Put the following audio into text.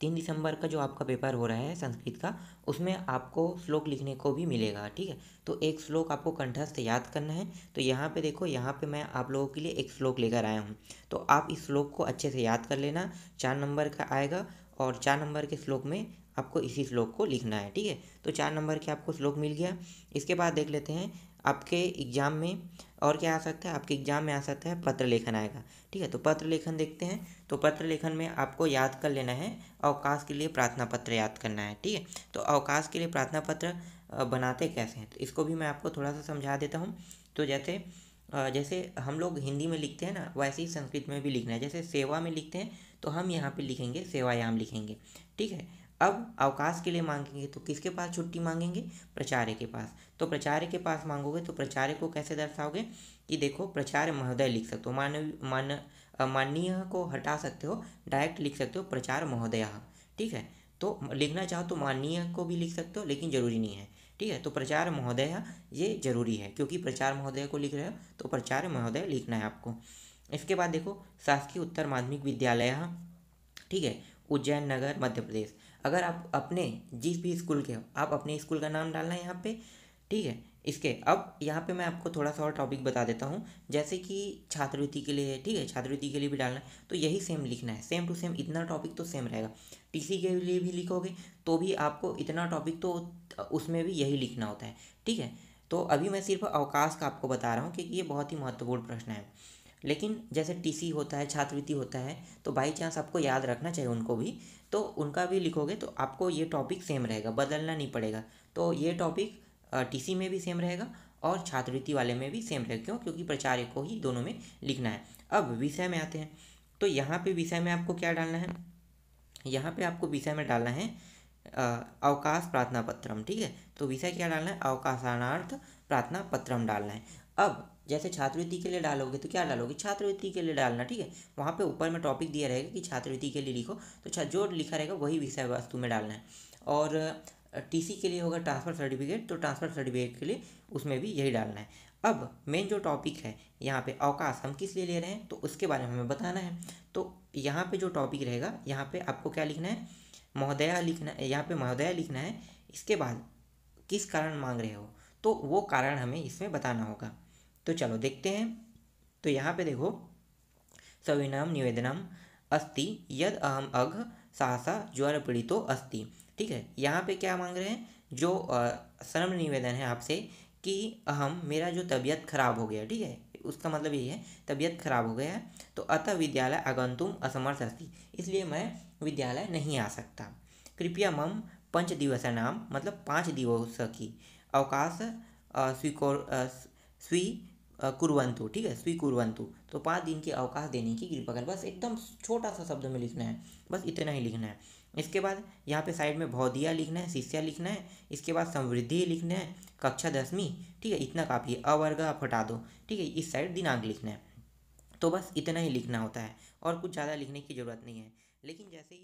3 दिसंबर का जो आपका पेपर हो रहा है संस्कृत का, उसमें आपको श्लोक लिखने को भी मिलेगा। ठीक है, तो एक श्लोक आपको कंठस्थ याद करना है। तो यहाँ पे देखो, यहाँ पे मैं आप लोगों के लिए एक श्लोक लेकर आया हूँ, तो आप इस श्लोक को अच्छे से याद कर लेना। 4 नंबर का आएगा और 4 नंबर के श्लोक में आपको इसी श्लोक को लिखना है। ठीक है, तो 4 नंबर के आपको श्लोक मिल गया। इसके बाद देख लेते हैं आपके एग्ज़ाम में और क्या आ सकता है। आपके एग्ज़ाम में आ सकता है पत्र लेखन आएगा। ठीक है, तो पत्र लेखन देखते हैं। तो पत्र लेखन में आपको याद कर लेना है, अवकाश के लिए प्रार्थना पत्र याद करना है। ठीक है, तो अवकाश के लिए प्रार्थना पत्र बनाते कैसे हैं, तो इसको भी मैं आपको थोड़ा सा समझा देता हूँ। तो जैसे हम लोग हिंदी में लिखते हैं ना, वैसे ही संस्कृत में भी लिखना है। जैसे सेवा में लिखते हैं तो हम यहाँ पे लिखेंगे सेवायाम लिखेंगे। ठीक है, अब अवकाश के लिए मांगेंगे तो किसके पास छुट्टी मांगेंगे, प्राचार्य के पास। तो प्राचार्य के पास मांगोगे तो प्राचार्य को कैसे दर्शाओगे कि देखो, प्राचार्य महोदय लिख सकते हो, माननीय को हटा सकते हो, डायरेक्ट लिख सकते हो प्राचार्य महोदय। ठीक है, तो लिखना चाहो तो माननीय को भी लिख सकते हो, लेकिन ज़रूरी नहीं है। ठीक है, तो प्राचार्य महोदय ये जरूरी है, क्योंकि प्राचार्य महोदय को लिख रहे हो तो प्राचार्य महोदय लिखना है आपको। इसके बाद देखो, शासकीय उत्तर माध्यमिक विद्यालय, ठीक है, उज्जैन नगर मध्य प्रदेश। अगर आप अपने जिस भी स्कूल के हो, आप अपने स्कूल का नाम डालना है यहाँ पे। ठीक है, इसके अब यहाँ पे मैं आपको थोड़ा सा और टॉपिक बता देता हूँ, जैसे कि छात्रवृत्ति के लिए। ठीक है, छात्रवृत्ति के लिए भी डालना है तो यही सेम लिखना है, सेम टू सेम इतना टॉपिक तो सेम रहेगा। टीसी के लिए भी लिखोगे तो भी आपको इतना टॉपिक तो उसमें भी यही लिखना होता है। ठीक है, तो अभी मैं सिर्फ अवकाश का आपको बता रहा हूँ, क्योंकि ये बहुत ही महत्वपूर्ण प्रश्न है। लेकिन जैसे टीसी होता है, छात्रवृत्ति होता है, तो बाई चांस आपको याद रखना चाहिए उनको भी, तो उनका भी लिखोगे तो आपको ये टॉपिक सेम रहेगा, बदलना नहीं पड़ेगा। तो ये टॉपिक टीसी में भी सेम रहेगा और छात्रवृत्ति वाले में भी सेम रहेगा। क्यों? क्योंकि प्राचार्य को ही दोनों में लिखना है। अब विषय में आते हैं, तो यहाँ पे विषय में आपको क्या डालना है, यहाँ पे आपको विषय में डालना है अवकाश प्रार्थना पत्रम। ठीक है, तो विषय क्या डालना है, अवकाशानार्थ प्रार्थना पत्रम डालना है। अब जैसे छात्रवृत्ति के लिए डालोगे तो क्या डालोगे, छात्रवृत्ति के लिए डालना। ठीक है, वहाँ पे ऊपर में टॉपिक दिया रहेगा कि छात्रवृत्ति के लिए लिखो, तो जो लिखा रहेगा वही विषय वस्तु में डालना है। और टीसी के लिए होगा ट्रांसफ़र सर्टिफिकेट, तो ट्रांसफ़र सर्टिफिकेट के लिए उसमें भी यही डालना है। अब मेन जो टॉपिक है यहाँ पे, अवकाश हम किस लिए ले रहे हैं तो उसके बारे में हमें बताना है। तो यहाँ पे जो टॉपिक रहेगा, यहाँ पे आपको क्या लिखना है, महोदया लिखना है, यहाँ पे महोदया लिखना है। इसके बाद किस कारण मांग रहे हो, तो वो कारण हमें इसमें बताना होगा। तो चलो देखते हैं। तो यहाँ पे देखो, सविनम निवेदनम अस्ति यद अहम अघ सहसा ज्वर पीड़ितो अस्ति। ठीक है, यहाँ पे क्या मांग रहे हैं, जो सनम्र निवेदन है आपसे कि अहम, मेरा जो तबीयत खराब हो गया। ठीक है, उसका मतलब यही है, तबीयत खराब हो गया है, तो अतः विद्यालय आगंतुम असमर्थ अस्ति, इसलिए मैं विद्यालय नहीं आ सकता। कृपया मम 5 दिवस नाम, मतलब 5 दिवस की अवकाश कुर्वन्तु। ठीक है, स्वीकुर्वन्तु, तो 5 दिन के अवकाश देने की कृपा कर। बस एकदम छोटा सा शब्द में लिखना है, बस इतना ही लिखना है। इसके बाद यहाँ पे साइड में भौदिया लिखना है, शिष्या लिखना है। इसके बाद समृद्धि लिखना है, कक्षा 10वीं। ठीक है, इतना काफ़ी है, अवर्ग आप हटा दो। ठीक है, इस साइड दिनांक लिखना है। तो बस इतना ही लिखना होता है और कुछ ज़्यादा लिखने की ज़रूरत नहीं है। लेकिन जैसे ही